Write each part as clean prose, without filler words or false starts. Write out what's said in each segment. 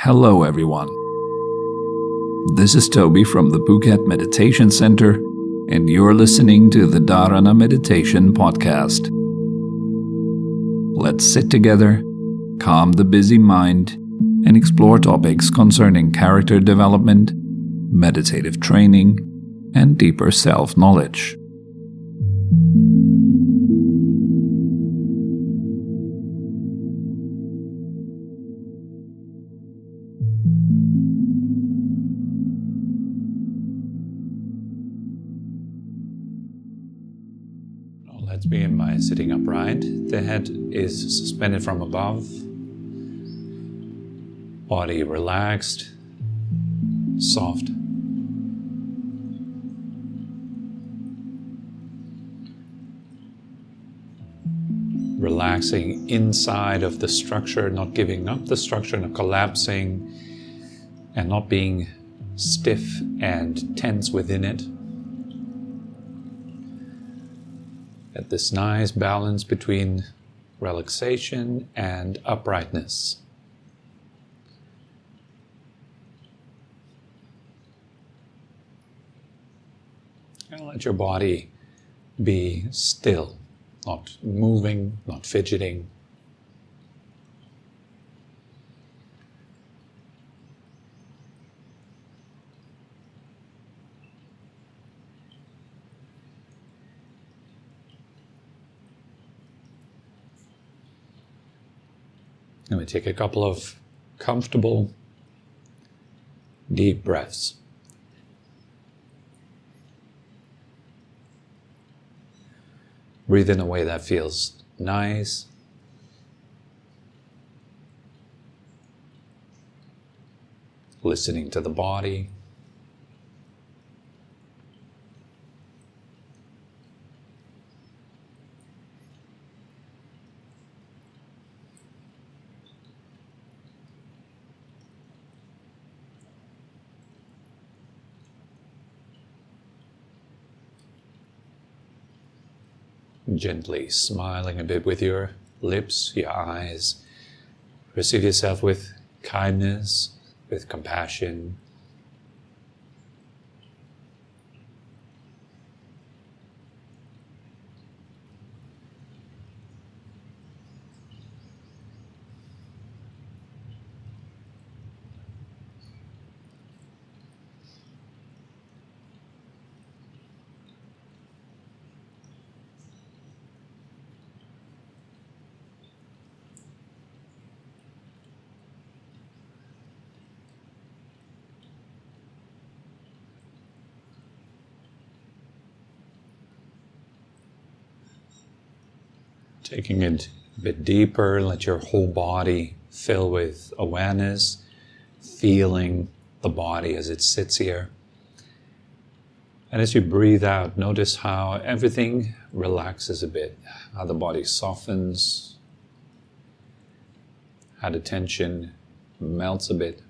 Hello everyone. This is Tobi from the Phuket Meditation Center, and you're listening to the Dharana Meditation Podcast. Let's sit together, calm the busy mind, and explore topics concerning character development, meditative training, and deeper self-knowledge. Let's begin by sitting upright. The head is suspended from above. Body relaxed, soft. Relaxing inside of the structure, not giving up the structure, not collapsing, and not being stiff and tense within it. At this nice balance between relaxation and uprightness. And let your body be still, not moving, not fidgeting. And we take a couple of comfortable, deep breaths. Breathe in a way that feels nice. Listening to the body. Gently smiling a bit with your lips, your eyes. Receive yourself with kindness, with compassion. Taking it a bit deeper, let your whole body fill with awareness, feeling the body as it sits here. And as you breathe out, notice how everything relaxes a bit, how the body softens, how the tension melts a bit.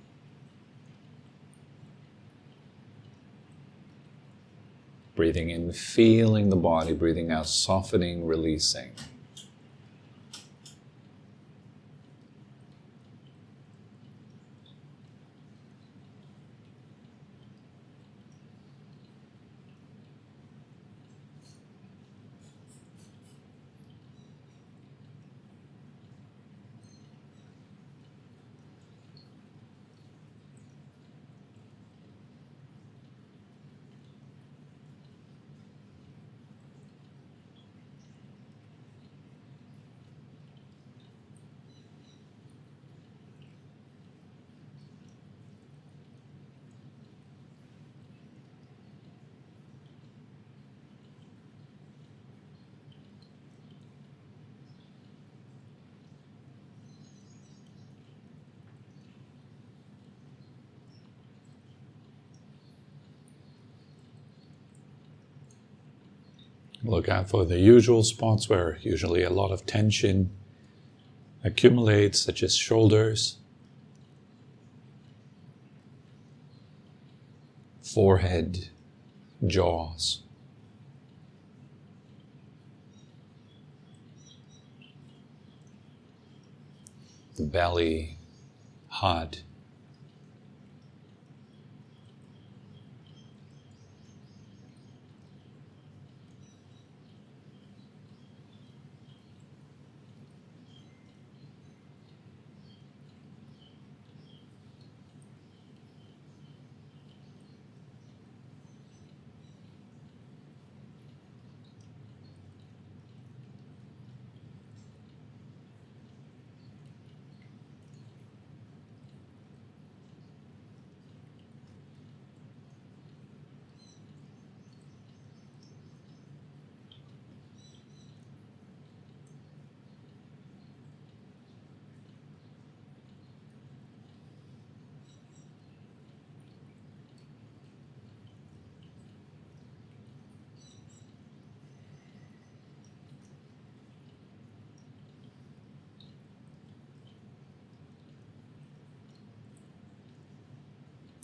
Breathing in, feeling the body, breathing out, softening, releasing. Look out for the usual spots where usually a lot of tension accumulates, such as shoulders, forehead, jaws. The belly, heart,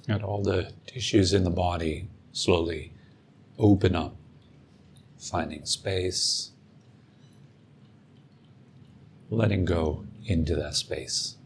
And all the tissues in the body slowly open up, finding space, letting go into that space.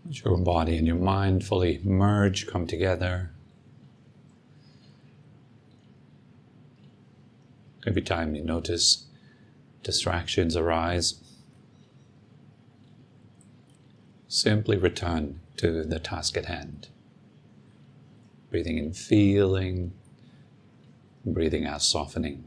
Let your body and your mind fully merge, come together. Every time you notice distractions arise, simply return to the task at hand. Breathing in, feeling, breathing out, softening.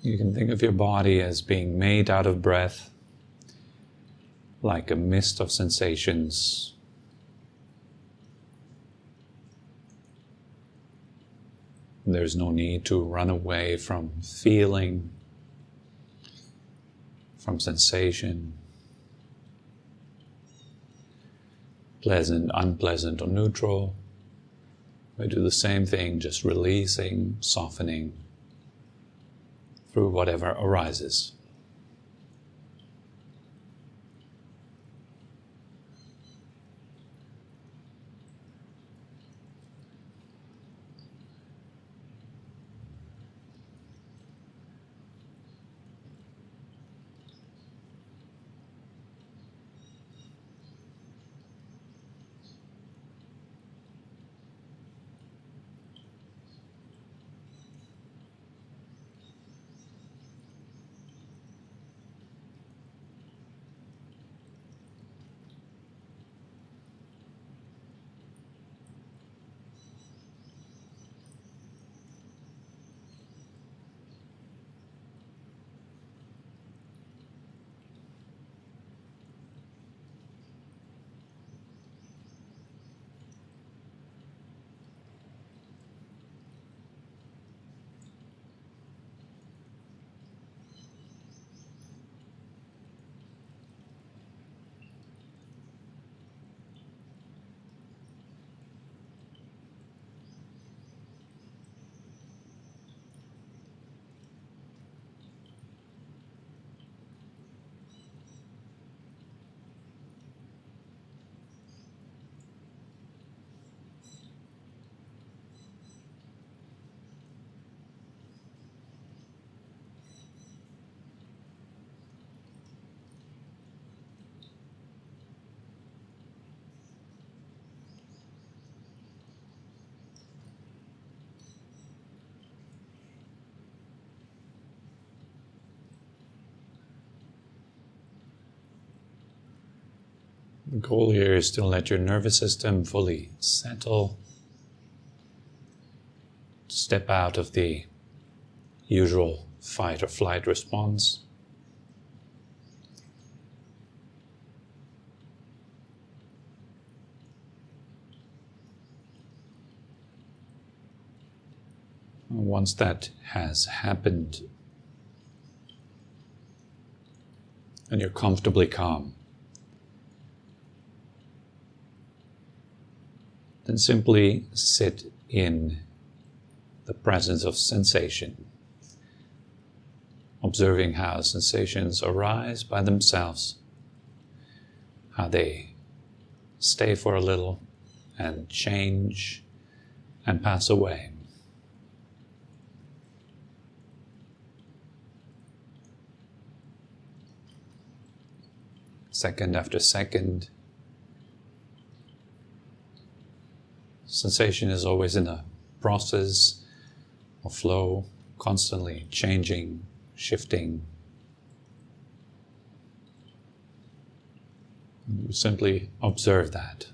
You can think of your body as being made out of breath, like a mist of sensations. There's no need to run away from feeling, from sensation. pleasant, unpleasant, or neutral. We do the same thing, just releasing, softening through whatever arises. The goal here is to let your nervous system fully settle, step out of the usual fight or flight response. Once that has happened and you're comfortably calm, then simply sit in the presence of sensation, observing how sensations arise by themselves, how they stay for a little and change and pass away. Second after second, sensation is always in a process of flow, constantly changing, shifting. You simply observe that.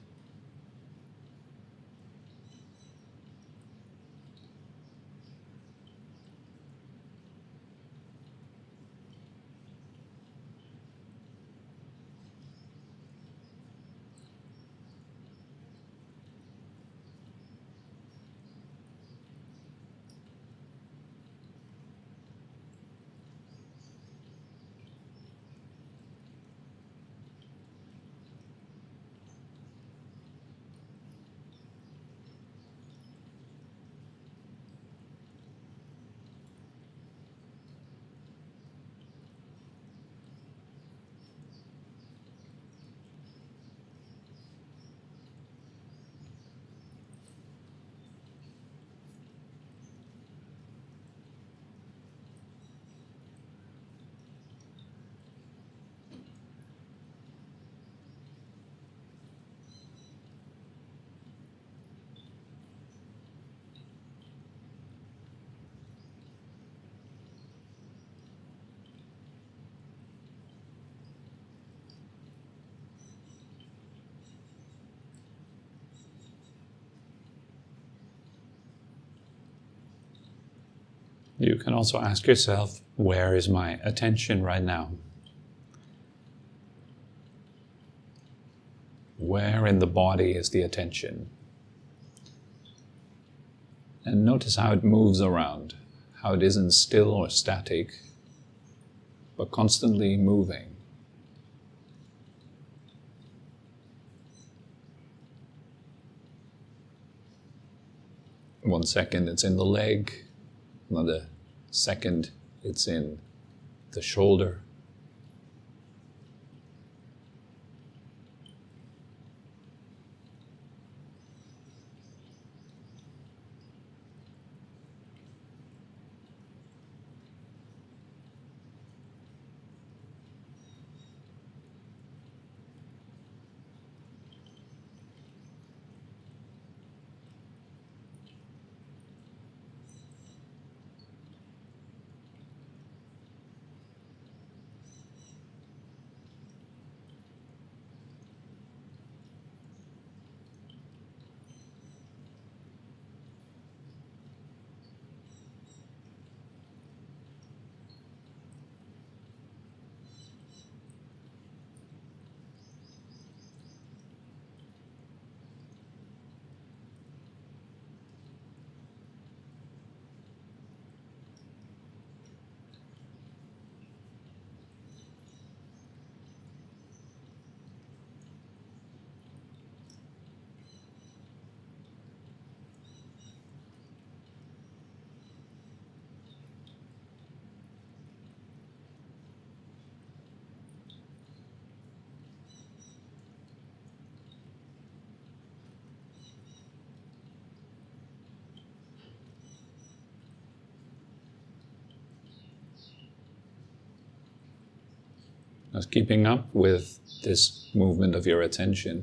You can also ask yourself, where is my attention right now? Where in the body is the attention? And notice how it moves around, how it isn't still or static, but constantly moving. 1 second it's in the leg, another second it's in the shoulder. As keeping up with this movement of your attention,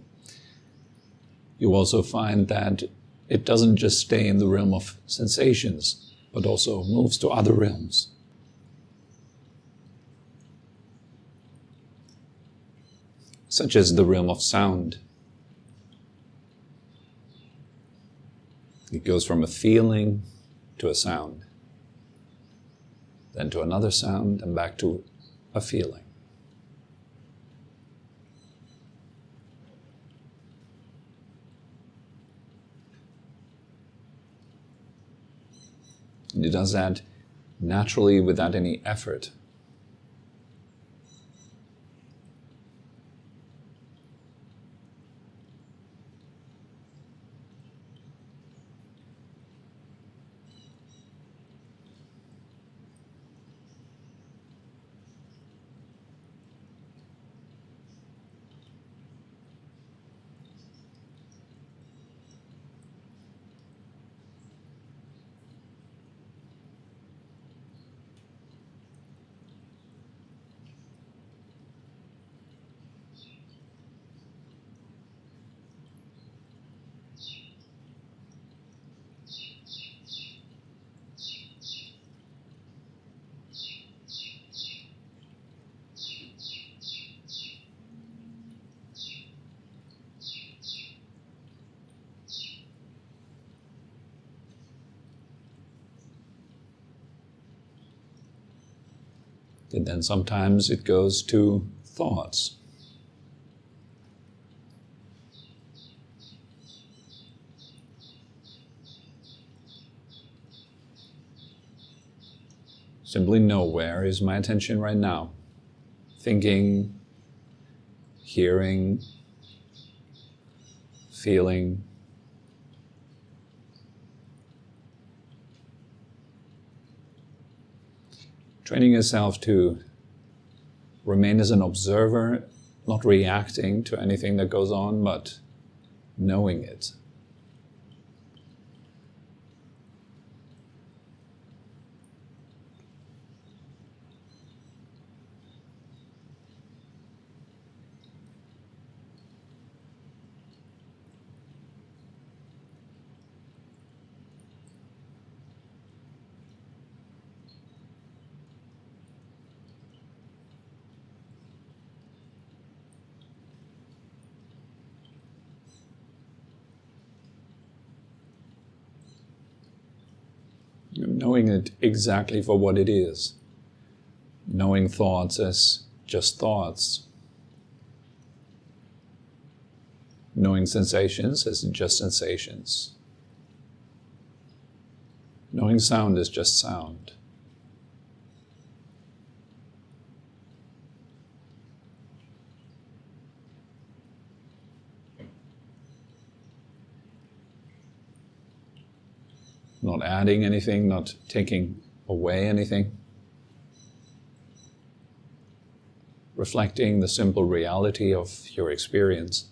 you also find that it doesn't just stay in the realm of sensations, but also moves to other realms. Such as the realm of sound. It goes from a feeling to a sound, then to another sound, and back to a feeling. And it does that naturally without any effort. And then sometimes it goes to thoughts. Simply know, where is my attention right now? Thinking, hearing, feeling. Training yourself to remain as an observer, not reacting to anything that goes on, but knowing it. Knowing it exactly for what it is. Knowing thoughts as just thoughts. Knowing sensations as just sensations. Knowing sound as just sound. not adding anything, not taking away anything. Reflecting the simple reality of your experience.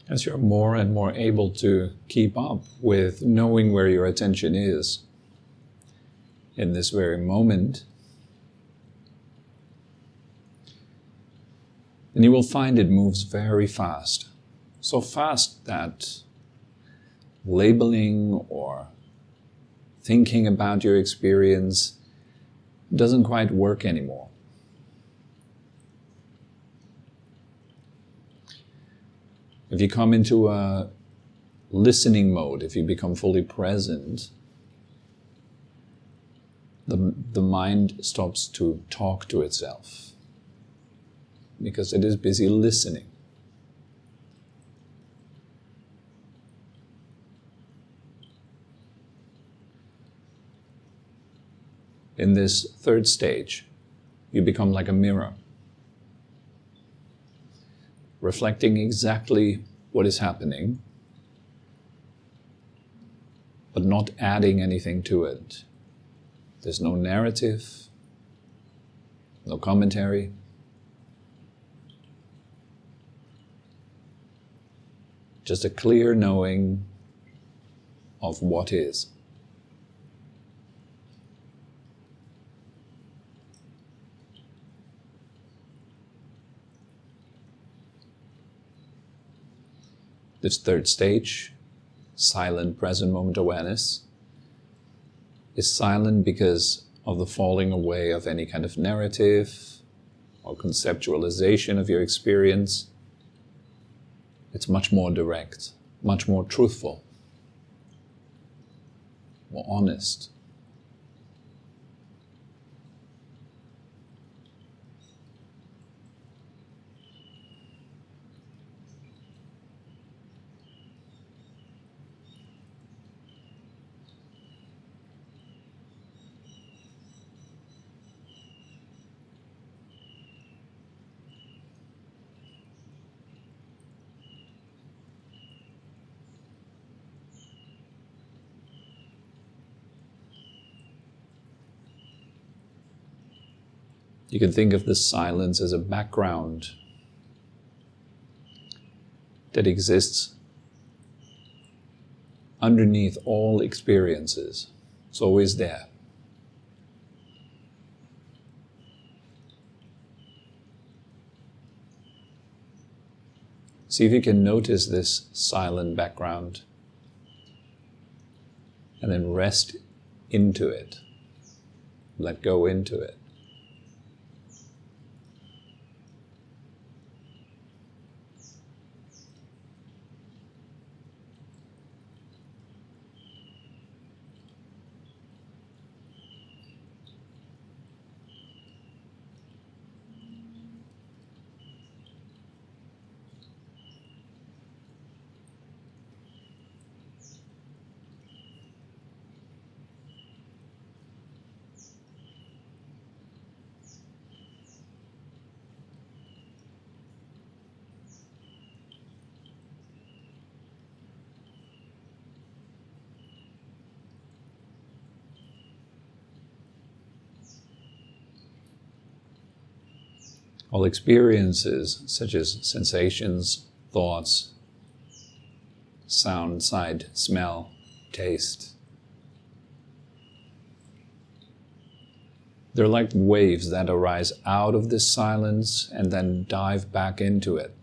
As you're more and more able to keep up with knowing where your attention is in this very moment, then you will find it moves very fast. So fast that labeling or thinking about your experience doesn't quite work anymore. If you come into a listening mode, if you become fully present, the mind stops to talk to itself because it is busy listening. In this third stage, you become like a mirror, reflecting exactly what is happening, but not adding anything to it. There's no narrative, no commentary. Just a clear knowing of what is. This third stage, silent present moment awareness, is silent because of the falling away of any kind of narrative or conceptualization of your experience. It's much more direct, much more truthful, more honest. You can think of this silence as a background that exists underneath all experiences. It's always there. See if you can notice this silent background and then rest into it. Let go into it. All experiences, such as sensations, thoughts, sound, sight, smell, taste, they're like waves that arise out of this silence and then dive back into it.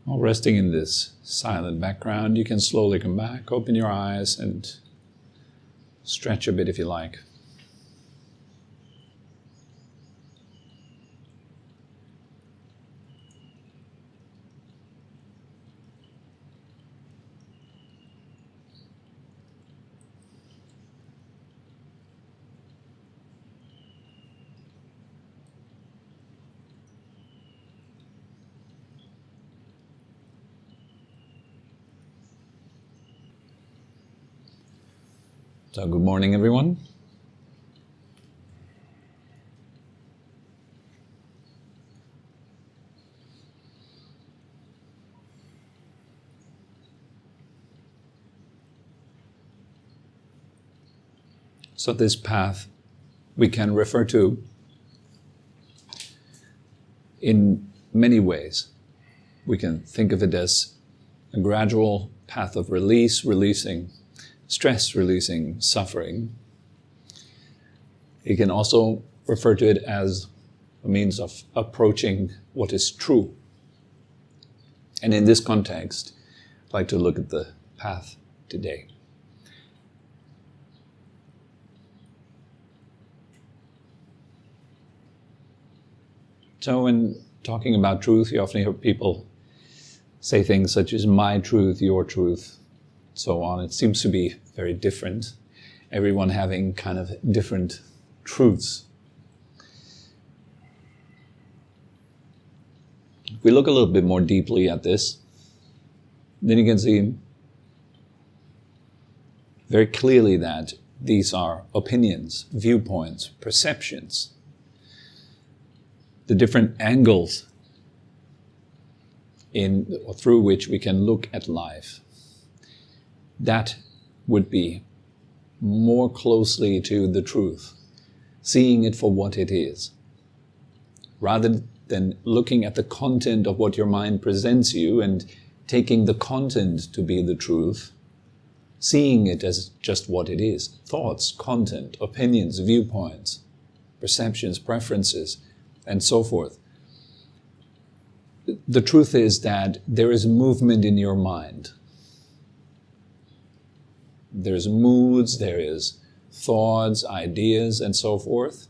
While resting in this silent background, you can slowly come back, open your eyes, and stretch a bit if you like. So good morning, everyone. So this path we can refer to in many ways. We can think of it as a gradual path of release, releasing stress, releasing suffering. You can also refer to it as a means of approaching what is true. And in this context, I'd like to look at the path today. So when talking about truth, you often hear people say things such as my truth, your truth, so on. It seems to be very different. Everyone having kind of different truths. If we look a little bit more deeply at this, then you can see very clearly that these are opinions, viewpoints, perceptions, the different angles in or through which we can look at life. That would be more closely to the truth, seeing it for what it is, rather than looking at the content of what your mind presents you and taking the content to be the truth. seeing it as just what it is. Thoughts, content, opinions, viewpoints, perceptions, preferences, and so forth. The truth is that there is movement in your mind. There's moods, there is thoughts, ideas, and so forth.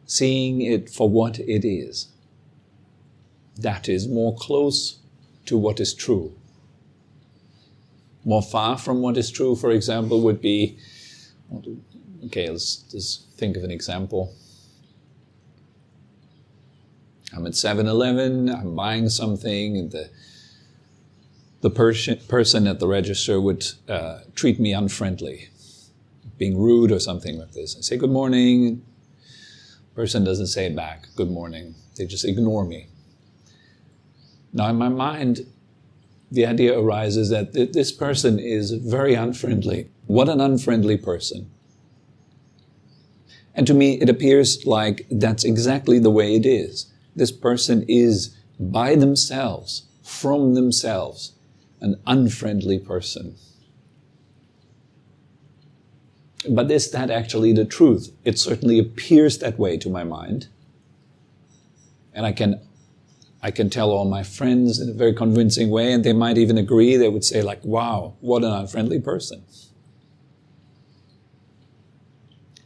Seeing it for what it is. That is more close to what is true. More far from what is true, for example, would be, okay, let's just think of an example. I'm at 7-Eleven, I'm buying something, and the person at the register would treat me unfriendly, being rude or something like this. I say, good morning. Person doesn't say it back, good morning. They just ignore me. Now in my mind, the idea arises that this person is very unfriendly. What an unfriendly person. And to me, it appears like that's exactly the way it is. This person is, by themselves, from themselves, an unfriendly person. But is that actually the truth? It certainly appears that way to my mind. And I can tell all my friends in a very convincing way, and they might even agree. They would say like, wow, what an unfriendly person.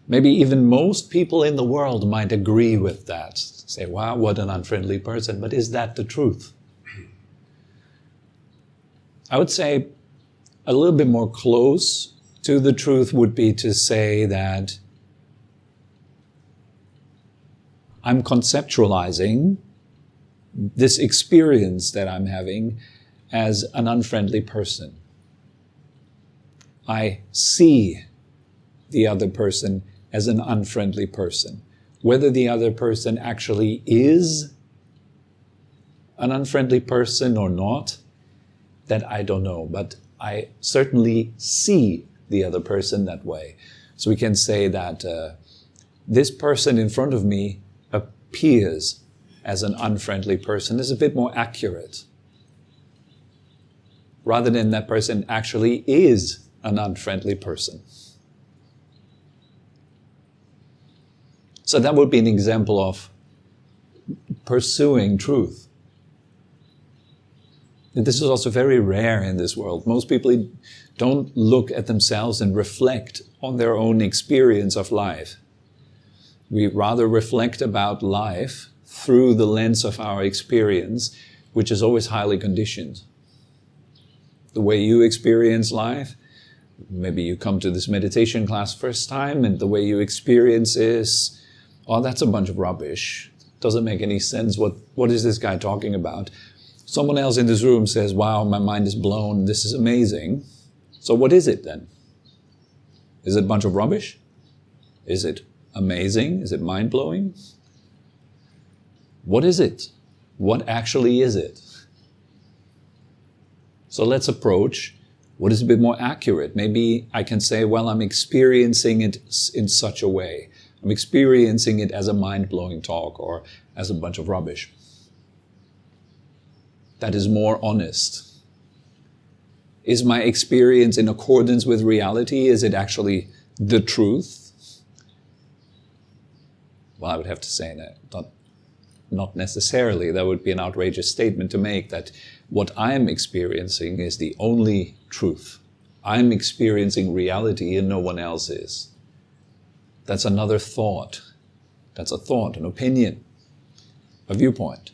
Maybe even most people in the world might agree with that. Say, wow, what an unfriendly person. But is that the truth? I would say a little bit more close to the truth would be to say that I'm conceptualizing this experience that I'm having as an unfriendly person. I see the other person as an unfriendly person. Whether the other person actually is an unfriendly person or not, that I don't know. But I certainly see the other person that way. So we can say that this person in front of me appears as an unfriendly person. Is a bit more accurate. Rather than that person actually is an unfriendly person. So that would be an example of pursuing truth. And this is also very rare in this world. Most people don't look at themselves and reflect on their own experience of life. We rather reflect about life through the lens of our experience, which is always highly conditioned. The way you experience life, maybe you come to this meditation class first time and the way you experience is, oh, that's a bunch of rubbish. Doesn't make any sense. What is this guy talking about? Someone else in this room says, wow, my mind is blown. This is amazing. So what is it then? Is it a bunch of rubbish? Is it amazing? Is it mind-blowing? What is it? What actually is it? So let's approach what is a bit more accurate. Maybe I can say, well, I'm experiencing it in such a way. I'm experiencing it as a mind-blowing talk or as a bunch of rubbish. That is more honest. Is my experience in accordance with reality? Is it actually the truth? Well, I would have to say that. Not necessarily. That would be an outrageous statement to make, that what I'm experiencing is the only truth. I'm experiencing reality and no one else is. That's another thought. That's a thought, an opinion, a viewpoint.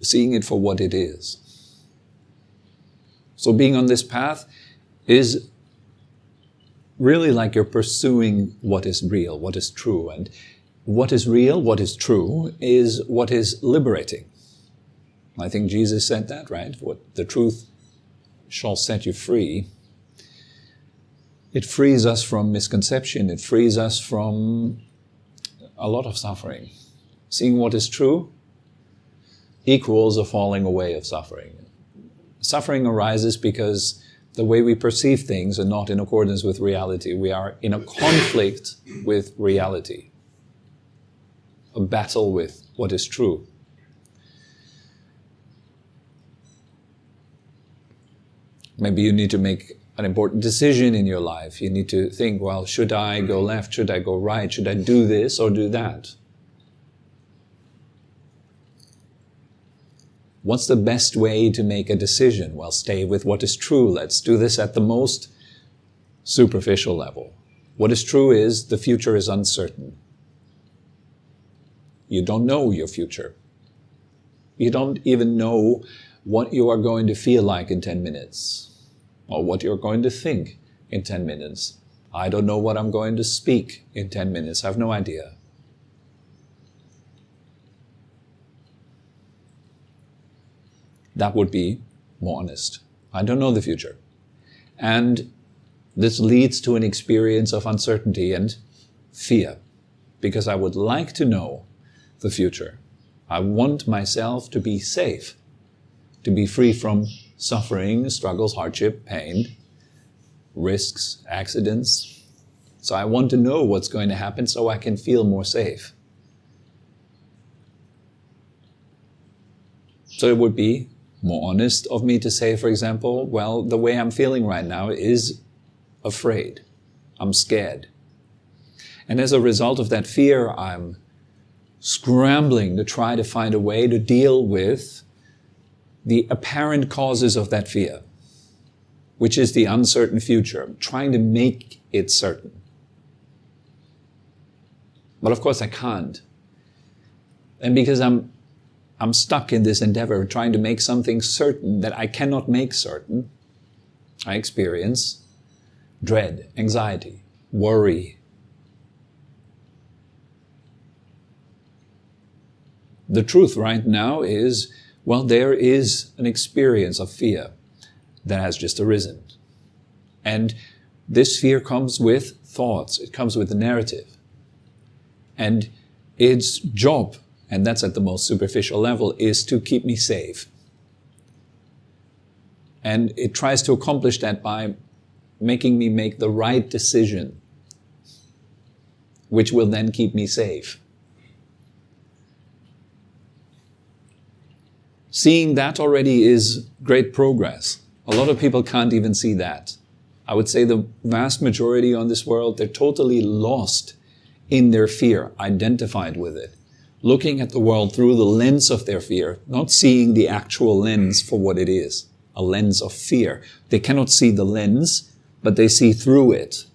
Seeing it for what it is. So being on this path is really like you're pursuing what is real, what is true. And what is real, what is true, is what is liberating. I think Jesus said that, right? What the truth shall set you free. It frees us from misconception. It frees us from a lot of suffering. Seeing what is true equals a falling away of suffering. Suffering arises because the way we perceive things are not in accordance with reality. We are in a conflict with reality. A battle with what is true. Maybe you need to make an important decision in your life. You need to think, well, should I go left? Should I go right? Should I do this or do that? What's the best way to make a decision? Well, stay with what is true. Let's do this at the most superficial level. What is true is the future is uncertain. You don't know your future. You don't even know what you are going to feel like in 10 minutes or what you're going to think in 10 minutes. I don't know what I'm going to speak in 10 minutes. I have no idea. That would be more honest. I don't know the future. And this leads to an experience of uncertainty and fear, because I would like to know the future. I want myself to be safe, to be free from suffering, struggles, hardship, pain, risks, accidents. So I want to know what's going to happen so I can feel more safe. So it would be more honest of me to say, for example, well, the way I'm feeling right now is afraid. I'm scared. And as a result of that fear, I'm scrambling to try to find a way to deal with the apparent causes of that fear, which is the uncertain future. I'm trying to make it certain. But of course I can't. And because I'm stuck in this endeavor of trying to make something certain that I cannot make certain, I experience dread, anxiety, worry. The truth right now is, well, there is an experience of fear that has just arisen. And this fear comes with thoughts. It comes with a narrative. And its job, and that's at the most superficial level, is to keep me safe. And it tries to accomplish that by making me make the right decision, which will then keep me safe. Seeing that already is great progress. A lot of people can't even see that. I would say the vast majority on this world, they're totally lost in their fear, identified with it, looking at the world through the lens of their fear, not seeing the actual lens for what it is, a lens of fear. They cannot see the lens, but they see through it.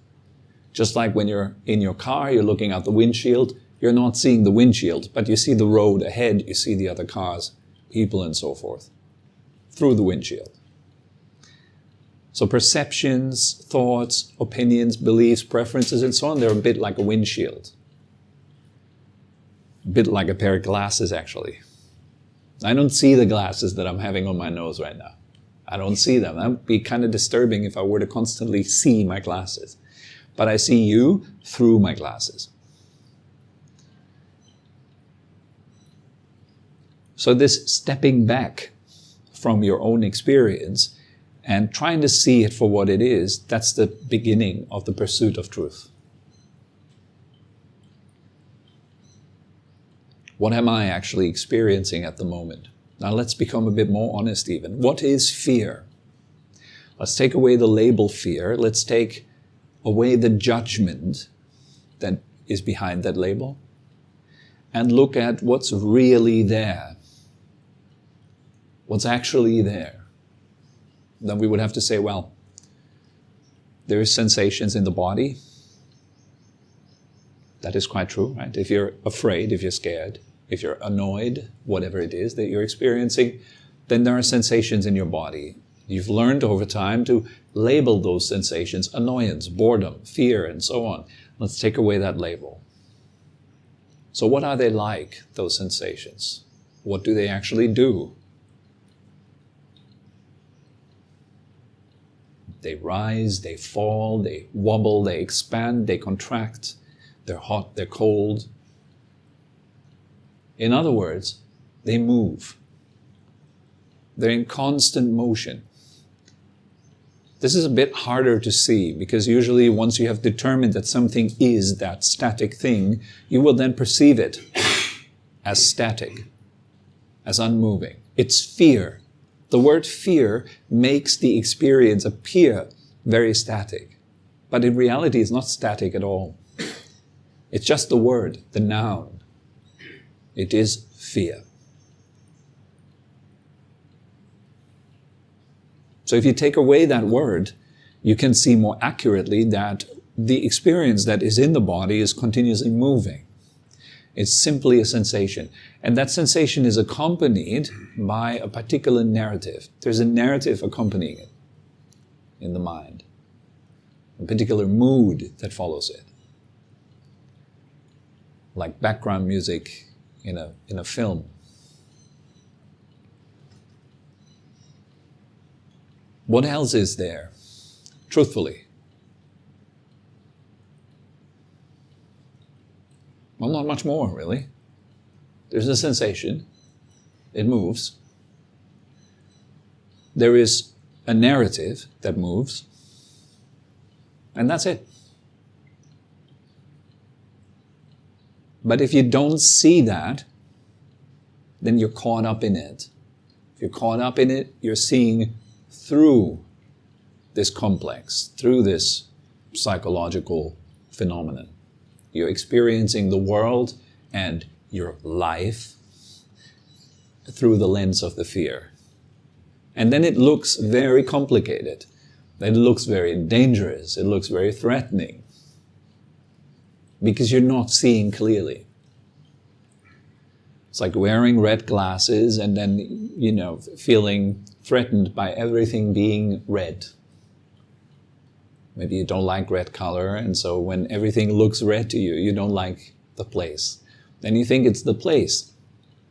Just like when you're in your car, you're looking out the windshield, you're not seeing the windshield, but you see the road ahead, you see the other cars, people and so forth, through the windshield. So perceptions, thoughts, opinions, beliefs, preferences, and so on, they're a bit like a windshield. A bit like a pair of glasses, actually. I don't see the glasses that I'm having on my nose right now. I don't see them. That would be kind of disturbing if I were to constantly see my glasses. But I see you through my glasses. So this stepping back from your own experience and trying to see it for what it is, that's the beginning of the pursuit of truth. What am I actually experiencing at the moment? Now let's become a bit more honest even. What is fear? Let's take away the label fear. Let's take away the judgment that is behind that label and look at what's really there. What's actually there. Then we would have to say, well, there is sensations in the body. That is quite true, right? If you're afraid, if you're scared, if you're annoyed, whatever it is that you're experiencing, then there are sensations in your body. You've learned over time to label those sensations: annoyance, boredom, fear, and so on. Let's take away that label. So what are they like, those sensations? What do they actually do? They rise, they fall, they wobble, they expand, they contract. They're hot, they're cold. In other words, they move. They're in constant motion. This is a bit harder to see because usually once you have determined that something is that static thing, you will then perceive it as static, as unmoving. It's fear. The word fear makes the experience appear very static. But in reality, it's not static at all. It's just the word, the noun. It is fear. So if you take away that word, you can see more accurately that the experience that is in the body is continuously moving. It's simply a sensation. And that sensation is accompanied by a particular narrative. There's a narrative accompanying it in the mind. A particular mood that follows it. Like background music in a film. What else is there? Truthfully. Well, not much more, really. There's a sensation. It moves. There is a narrative that moves. And that's it. But if you don't see that, then you're caught up in it. If you're caught up in it, you're seeing through this complex, through this psychological phenomenon. You're experiencing the world and your life through the lens of the fear. And then it looks very complicated. It looks very dangerous. It looks very threatening. Because you're not seeing clearly. It's like wearing red glasses and then, feeling threatened by everything being red. Maybe you don't like red color, and so when everything looks red to you, you don't like the place. Then you think it's the place.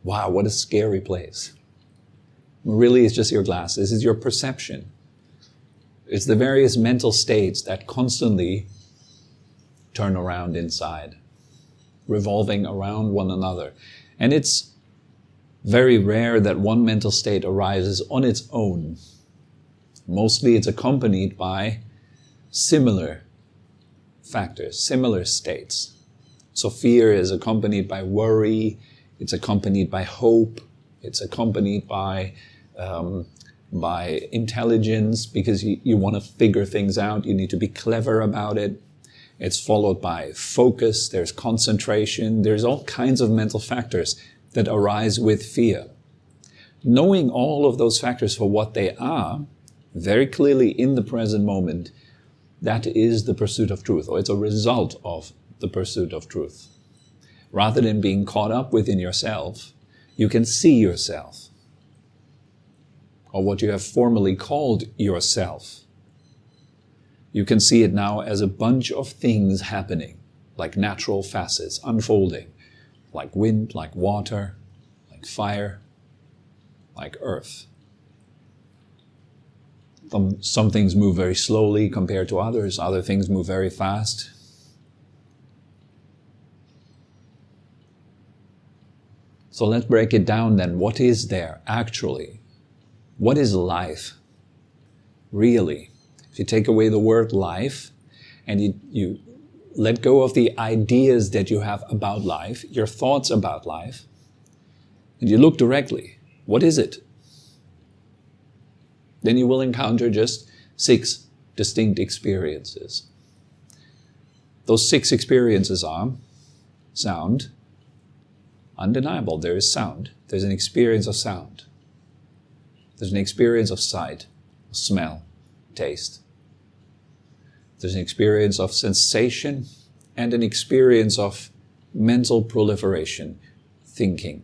Wow, what a scary place. Really, it's just your glasses. It's your perception. It's the various mental states that constantly turn around inside, revolving around one another. And it's very rare that one mental state arises on its own. Mostly it's accompanied by similar factors, similar states. So fear is accompanied by worry, it's accompanied by hope, it's accompanied by intelligence, because you want to figure things out, you need to be clever about it. It's followed by focus, there's concentration, there's all kinds of mental factors that arise with fear. Knowing all of those factors for what they are, very clearly in the present moment, that is the pursuit of truth, or it's a result of the pursuit of truth. Rather than being caught up within yourself, you can see yourself, or what you have formerly called yourself. You can see it now as a bunch of things happening, like natural facets unfolding, like wind, like water, like fire, like earth. Some things move very slowly compared to others. Other things move very fast. So let's break it down then. What is there actually? What is life? Really? If you take away the word life and you let go of the ideas that you have about life, your thoughts about life, and you look directly, what is it? Then you will encounter just 6 distinct experiences. Those 6 experiences are sound, undeniable, there is sound. There's an experience of sound. There's an experience of sight, smell, taste. There's an experience of sensation and an experience of mental proliferation, thinking,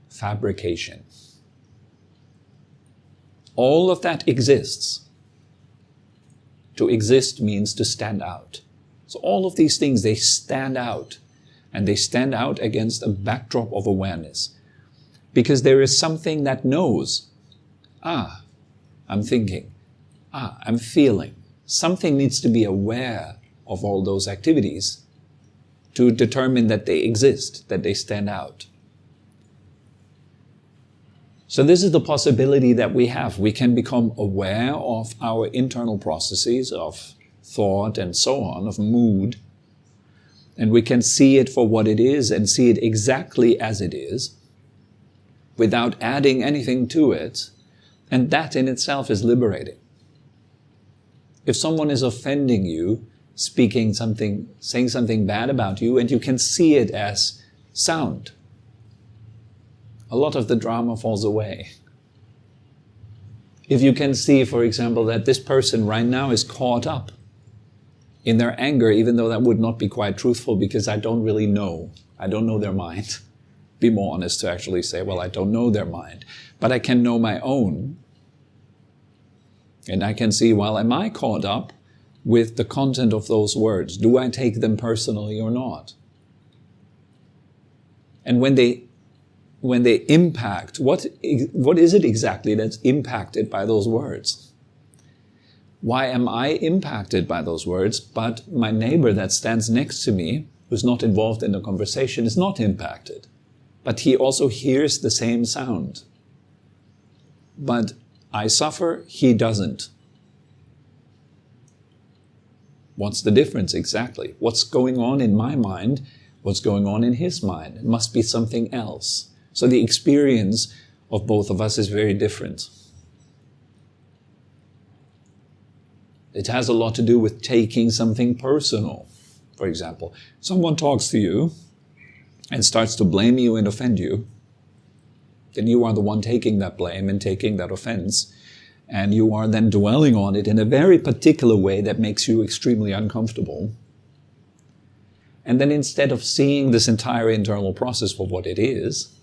fabrication. All of that exists. To exist means to stand out. So all of these things, they stand out. And they stand out against a backdrop of awareness. Because there is something that knows, I'm thinking, I'm feeling. Something needs to be aware of all those activities to determine that they exist, that they stand out. So this is the possibility that we have. We can become aware of our internal processes of thought and so on, of mood, and we can see it for what it is and see it exactly as it is without adding anything to it, and that in itself is liberating. if someone is offending you, saying something bad about you, and you can see it as sound, a lot of the drama falls away. If you can see, for example, that this person right now is caught up in their anger, even though that would not be quite truthful because I don't really know. I don't know their mind. Be more honest to actually say, well, I don't know their mind, but I can know my own. And I can see, well, am I caught up with the content of those words? Do I take them personally or not? And when they impact, what is it exactly that's impacted by those words? Why am I impacted by those words, but my neighbor that stands next to me, who's not involved in the conversation, is not impacted? But he also hears the same sound. But I suffer, he doesn't. What's the difference exactly? What's going on in my mind? What's going on in his mind? It must be something else. So the experience of both of us is very different. It has a lot to do with taking something personal. For example, someone talks to you and starts to blame you and offend you, then you are the one taking that blame and taking that offense, and you are then dwelling on it in a very particular way that makes you extremely uncomfortable. And then instead of seeing this entire internal process for what it is,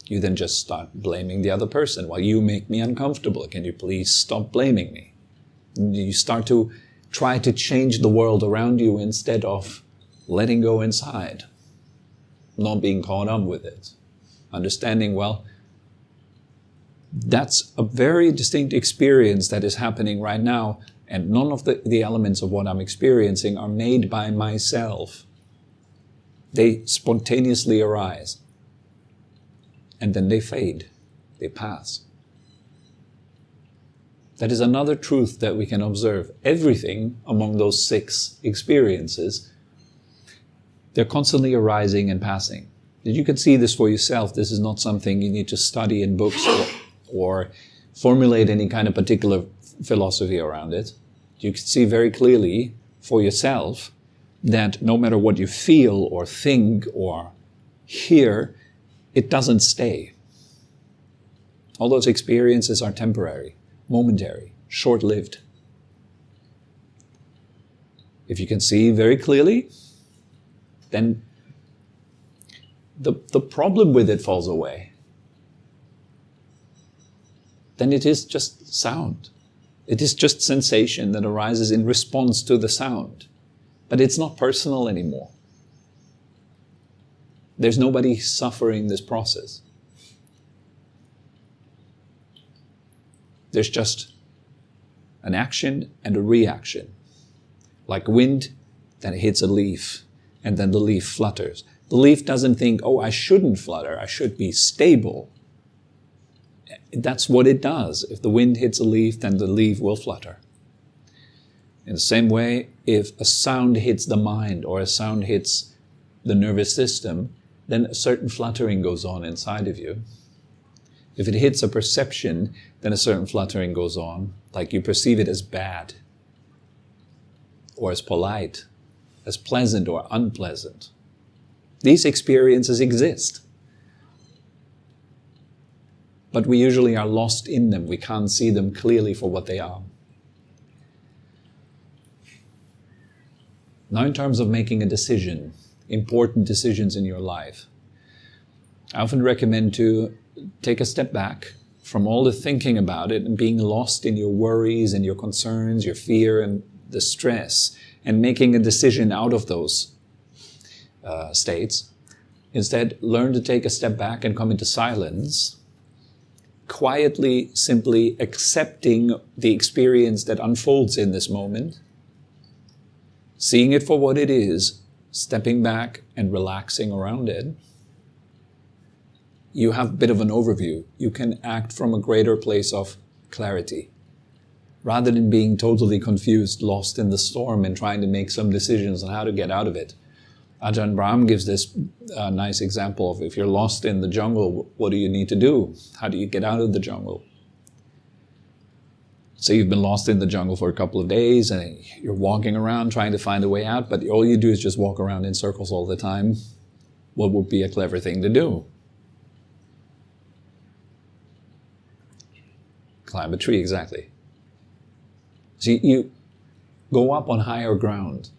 you then just start blaming the other person. Well, you make me uncomfortable. Can you please stop blaming me? You start to try to change the world around you instead of letting go inside, not being caught up with it. Understanding, well, that's a very distinct experience that is happening right now, and none of the elements of what I'm experiencing are made by myself. They spontaneously arise, and then they fade, they pass. That is another truth that we can observe. Everything among those 6 experiences, they're constantly arising and passing. You can see this for yourself. This is not something you need to study in books or formulate any kind of particular philosophy around it. You can see very clearly for yourself that no matter what you feel or think or hear, it doesn't stay. All those experiences are temporary, momentary, short-lived. If you can see very clearly, then the problem with it falls away. Then it is just sound. It is just sensation that arises in response to the sound. But it's not personal anymore. There's nobody suffering this process. There's just an action and a reaction. Like wind, then it hits a leaf, and then the leaf flutters. The leaf doesn't think, oh, I shouldn't flutter, I should be stable. That's what it does. If the wind hits a leaf, then the leaf will flutter. In the same way, if a sound hits the mind or a sound hits the nervous system, then a certain fluttering goes on inside of you. If it hits a perception, then a certain fluttering goes on, like you perceive it as bad, or as polite, as pleasant or unpleasant. These experiences exist. But we usually are lost in them. We can't see them clearly for what they are. Now, in terms of making a decision, important decisions in your life, I often recommend to take a step back from all the thinking about it and being lost in your worries and your concerns, your fear and the stress, and making a decision out of those states. Instead, learn to take a step back and come into silence, quietly, simply accepting the experience that unfolds in this moment, seeing it for what it is, stepping back and relaxing around it. You have a bit of an overview. You can act from a greater place of clarity, rather than being totally confused, lost in the storm and trying to make some decisions on how to get out of it. Ajahn Brahm gives this nice example of if you're lost in the jungle, what do you need to do? How do you get out of the jungle? Say you've been lost in the jungle for a couple of days and you're walking around trying to find a way out, but all you do is just walk around in circles all the time. What would be a clever thing to do? Climb a tree, exactly. So you go up on higher ground,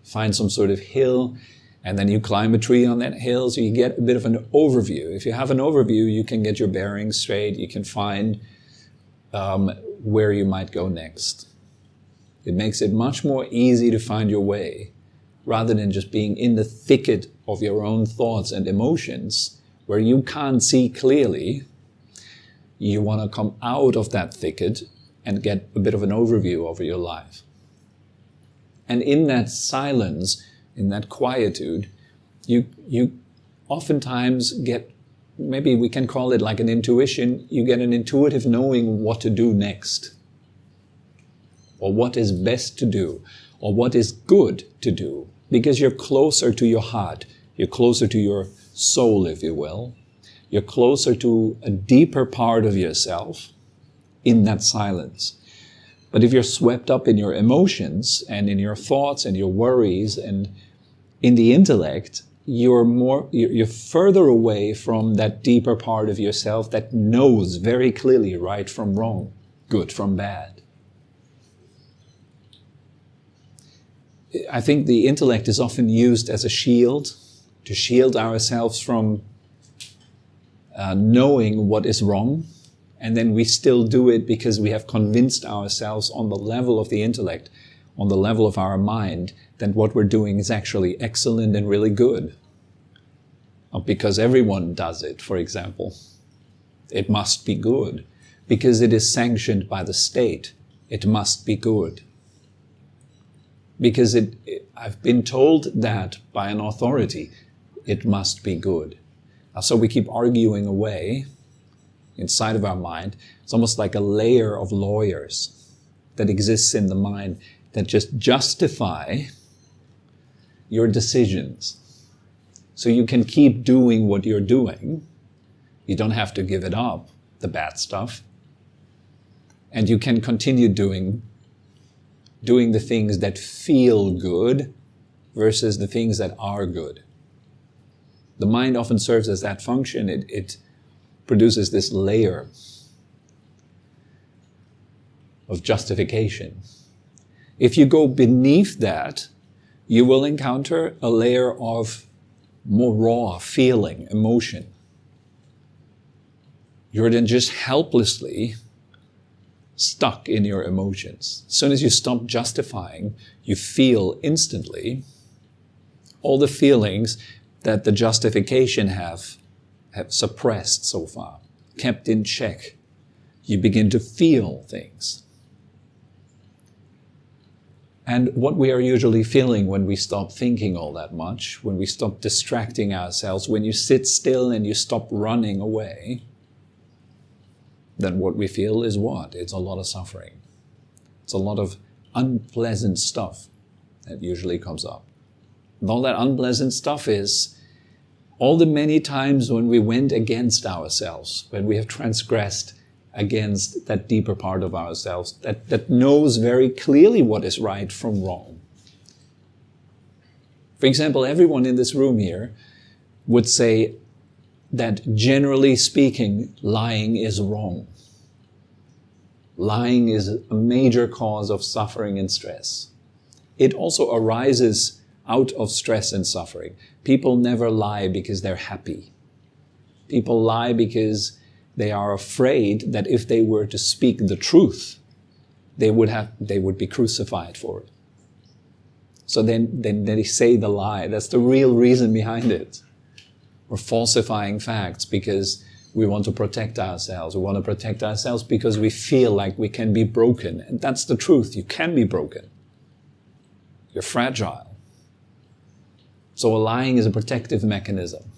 find some sort of hill, and then you climb a tree on that hill, so you get a bit of an overview. If you have an overview, you can get your bearings straight, you can find where you might go next. It makes it much more easy to find your way, rather than just being in the thicket of your own thoughts and emotions, where you can't see clearly. You want to come out of that thicket and get a bit of an overview over your life. And in that silence, in that quietude, you oftentimes get, maybe we can call it like an intuition, you get an intuitive knowing what to do next, or what is best to do, or what is good to do, because you're closer to your heart, you're closer to your soul, if you will. You're closer to a deeper part of yourself in that silence. But if you're swept up in your emotions and in your thoughts and your worries and in the intellect, you're further away from that deeper part of yourself that knows very clearly right from wrong, good from bad. I think the intellect is often used as a shield, to shield ourselves from knowing what is wrong, and then we still do it because we have convinced ourselves on the level of the intellect, on the level of our mind, that what we're doing is actually excellent and really good. Because everyone does it, for example. It must be good. Because it is sanctioned by the state, it must be good. Because I've been told that by an authority, it must be good. So we keep arguing away inside of our mind. It's almost like a layer of lawyers that exists in the mind that just justify your decisions. So you can keep doing what you're doing. You don't have to give it up, the bad stuff. And you can continue doing the things that feel good versus the things that are good. The mind often serves as that function. It produces this layer of justification. If you go beneath that, you will encounter a layer of more raw feeling, emotion. You're then just helplessly stuck in your emotions. As soon as you stop justifying, you feel instantly all the feelings that the justification have suppressed so far, kept in check. You begin to feel things. And what we are usually feeling when we stop thinking all that much, when we stop distracting ourselves, when you sit still and you stop running away, then what we feel is what? It's a lot of suffering. It's a lot of unpleasant stuff that usually comes up. And all that unpleasant stuff is all the many times when we went against ourselves, when we have transgressed against that deeper part of ourselves that knows very clearly what is right from wrong. For example, everyone in this room here would say that generally speaking, lying is wrong. Lying is a major cause of suffering and stress. It also arises out of stress and suffering. People never lie because they're happy. People lie because they are afraid that if they were to speak the truth, they would be crucified for it. So then they say the lie. That's the real reason behind it. We're falsifying facts because we want to protect ourselves. We want to protect ourselves because we feel like we can be broken. And that's the truth. You can be broken. You're fragile. So lying is a protective mechanism.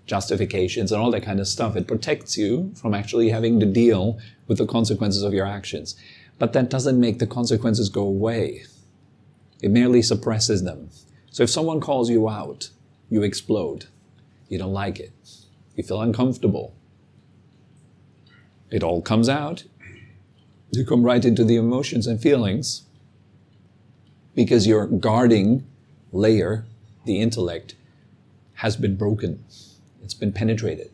Justifications and all that kind of stuff. It protects you from actually having to deal with the consequences of your actions. But that doesn't make the consequences go away. It merely suppresses them. So if someone calls you out, you explode. You don't like it. You feel uncomfortable. It all comes out. You come right into the emotions and feelings because your guarding layer, the intellect, has been broken. It's been penetrated.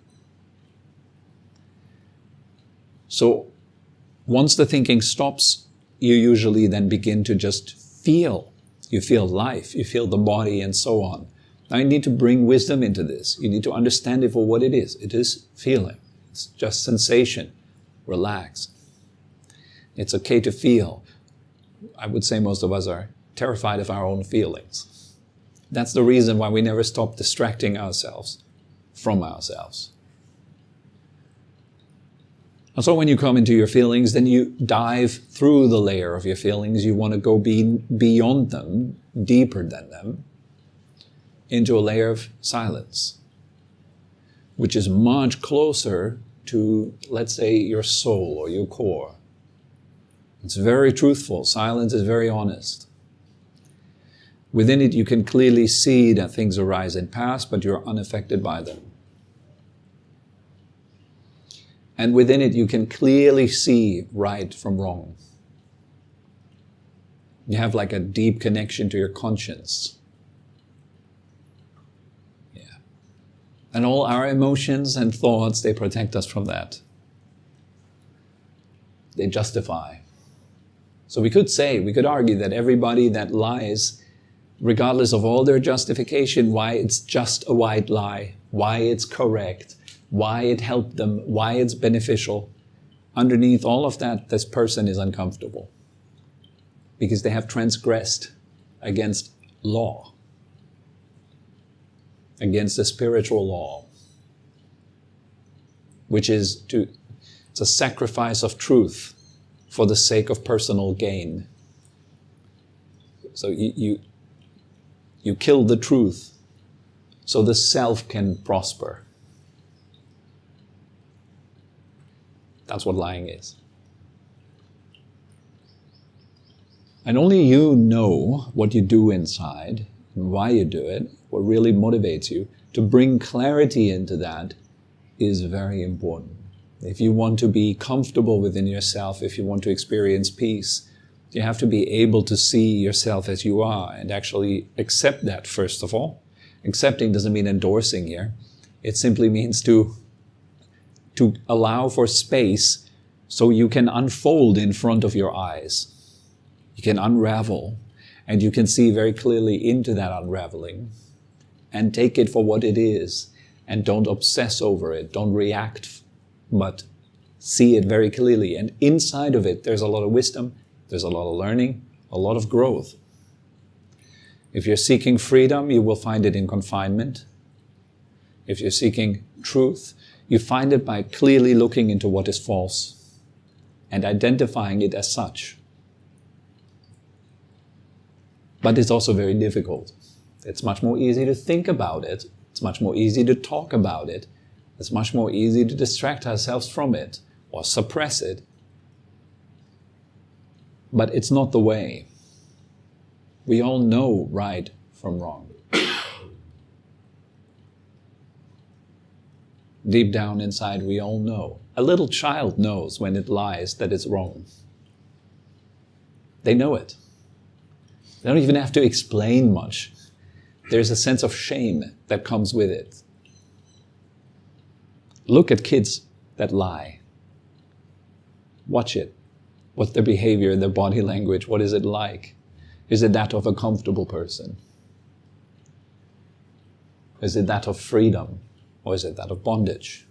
So once the thinking stops, you usually then begin to just feel. You feel life, you feel the body, and so on. Now you need to bring wisdom into this. You need to understand it for what it is. It is feeling. It's just sensation. Relax. It's okay to feel. I would say most of us are terrified of our own feelings. That's the reason why we never stop distracting ourselves from ourselves. And so when you come into your feelings, then you dive through the layer of your feelings. You want to go beyond them, deeper than them, into a layer of silence, which is much closer to, let's say, your soul or your core. It's very truthful. Silence is very honest. Within it, you can clearly see that things arise and pass, but you're unaffected by them. And within it, you can clearly see right from wrong. You have like a deep connection to your conscience. Yeah. And all our emotions and thoughts, they protect us from that. They justify. So we could argue that everybody that lies, regardless of all their justification, why it's just a white lie, why it's correct, why it helped them, why it's beneficial, underneath all of that, this person is uncomfortable because they have transgressed against law, against the spiritual law, which is it's a sacrifice of truth for the sake of personal gain. So you kill the truth so the self can prosper. That's what lying is. And only you know what you do inside and why you do it, what really motivates you. To bring clarity into that is very important. If you want to be comfortable within yourself, if you want to experience peace, you have to be able to see yourself as you are and actually accept that, first of all. Accepting doesn't mean endorsing here. It simply means to allow for space so you can unfold in front of your eyes. You can unravel, and you can see very clearly into that unraveling and take it for what it is, and don't obsess over it, don't react, but see it very clearly. And inside of it, there's a lot of wisdom, there's a lot of learning, a lot of growth. If you're seeking freedom, you will find it in confinement. If you're seeking truth, you find it by clearly looking into what is false and identifying it as such. But it's also very difficult. It's much more easy to think about it. It's much more easy to talk about it. It's much more easy to distract ourselves from it or suppress it. But it's not the way. We all know right from wrong. Deep down inside, we all know. A little child knows when it lies that it's wrong. They know it. They don't even have to explain much. There's a sense of shame that comes with it. Look at kids that lie. Watch it. What's their behavior, their body language? What is it like? Is it that of a comfortable person? Is it that of freedom? Or is it that of bondage?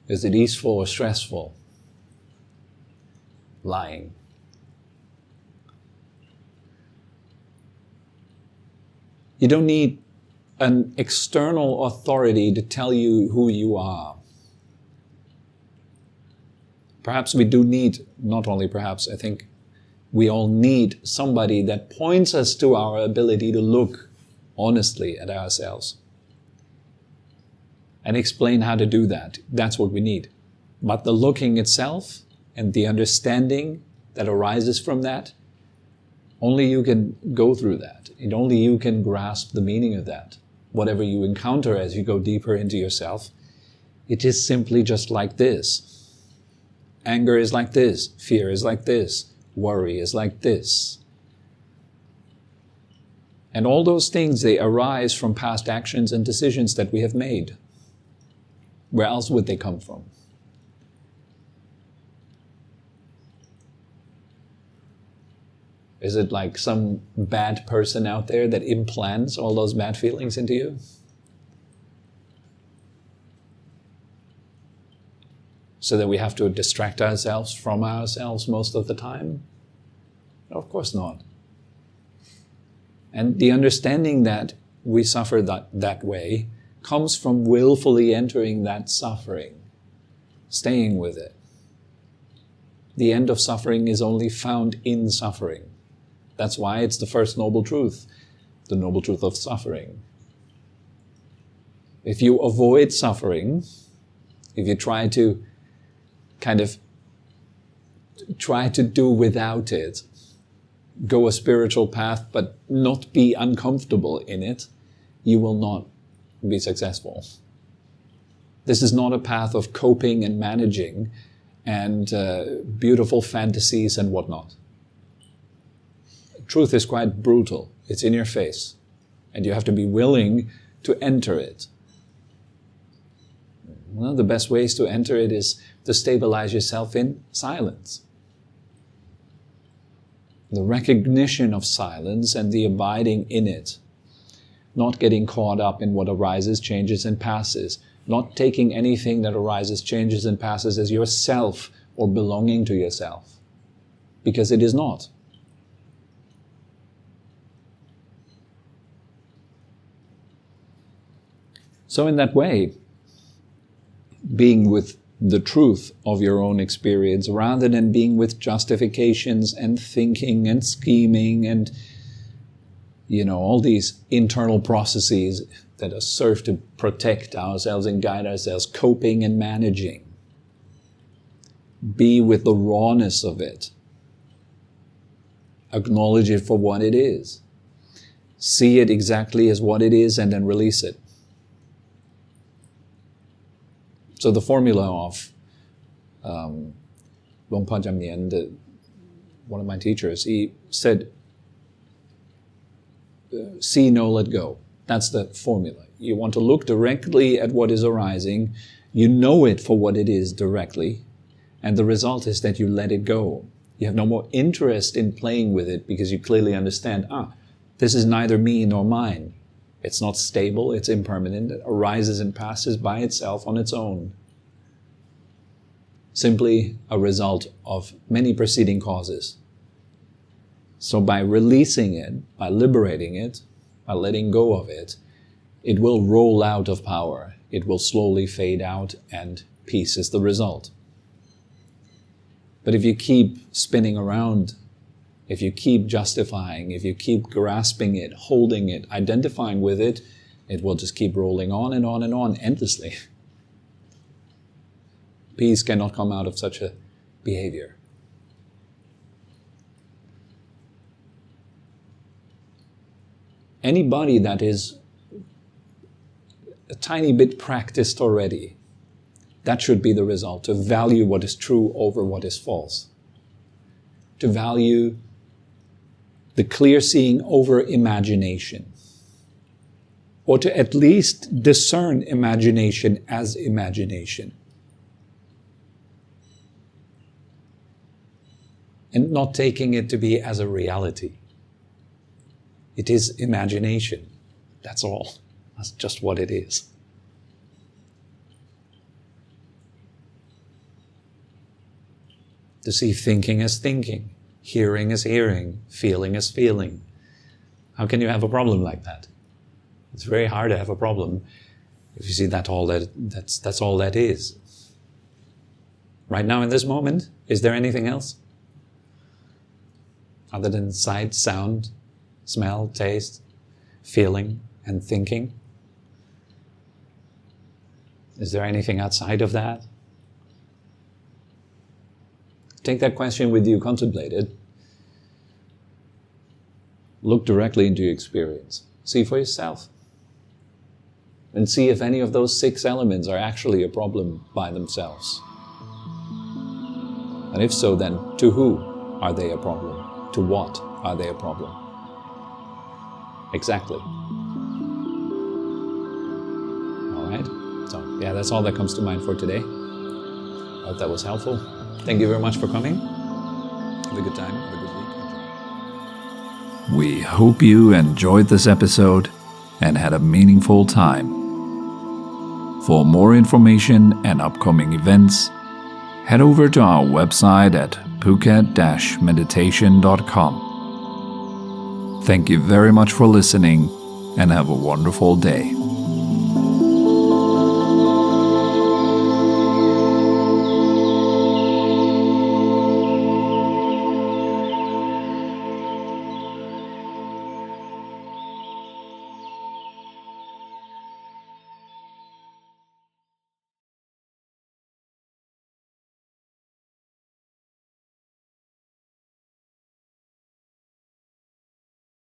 Is it easeful or stressful? Lying. You don't need an external authority to tell you who you are. Perhaps we do need, not only perhaps, I think we all need somebody that points us to our ability to look honestly at ourselves and explain how to do that. That's what we need. But the looking itself and the understanding that arises from that, only you can go through that. And only you can grasp the meaning of that. Whatever you encounter as you go deeper into yourself, it is simply just like this. Anger is like this. Fear is like this. Worry is like this. And all those things, they arise from past actions and decisions that we have made. Where else would they come from? Is it like some bad person out there that implants all those bad feelings into you? So that we have to distract ourselves from ourselves most of the time? No, of course not. And the understanding that we suffer that way comes from willfully entering that suffering, staying with it. The end of suffering is only found in suffering. That's why it's the first noble truth, the noble truth of suffering. If you avoid suffering, if you try to do without it, go a spiritual path but not be uncomfortable in it, you will not be successful. This is not a path of coping and managing and beautiful fantasies and whatnot. Truth is quite brutal. It's in your face. And you have to be willing to enter it. One of the best ways to enter it is to stabilize yourself in silence. The recognition of silence and the abiding in it. Not getting caught up in what arises, changes, and passes. Not taking anything that arises, changes, and passes as yourself or belonging to yourself. Because it is not. So in that way, being with the truth of your own experience rather than being with justifications and thinking and scheming and all these internal processes that serve to protect ourselves and guide ourselves, coping and managing. Be with the rawness of it. Acknowledge it for what it is. See it exactly as what it is and then release it. So the formula of Luang Por Jamnien, one of my teachers, he said, see, know, let go. That's the formula. You want to look directly at what is arising, you know it for what it is directly, and the result is that you let it go. You have no more interest in playing with it because you clearly understand, this is neither me nor mine. It's not stable, it's impermanent, it arises and passes by itself on its own. Simply a result of many preceding causes. So by releasing it, by liberating it, by letting go of it, it will roll out of power. It will slowly fade out and peace is the result. But if you keep spinning around, if you keep justifying, if you keep grasping it, holding it, identifying with it, it will just keep rolling on and on and on endlessly. Peace cannot come out of such a behavior. Anybody that is a tiny bit practiced already, that should be the result, to value what is true over what is false. To value the clear seeing over imagination. Or to at least discern imagination as imagination. And not taking it to be as a reality. It is imagination. That's all. That's just what it is. To see thinking as thinking, hearing as hearing, feeling as feeling. How can you have a problem like that? It's very hard to have a problem if you see that's all that is. Right now in this moment, is there anything else? Other than sight, sound, smell, taste, feeling, and thinking? Is there anything outside of that? Take that question with you, contemplate it. Look directly into your experience. See for yourself. And see if any of those 6 elements are actually a problem by themselves. And if so, then to who are they a problem? To what are they a problem? Exactly. All right. So yeah, that's all that comes to mind for today. I hope that was helpful. Thank you very much for coming. Have a good time. Have a good week. We hope you enjoyed this episode and had a meaningful time. For more information and upcoming events, head over to our website at phuket-meditation.com. Thank you very much for listening and have a wonderful day.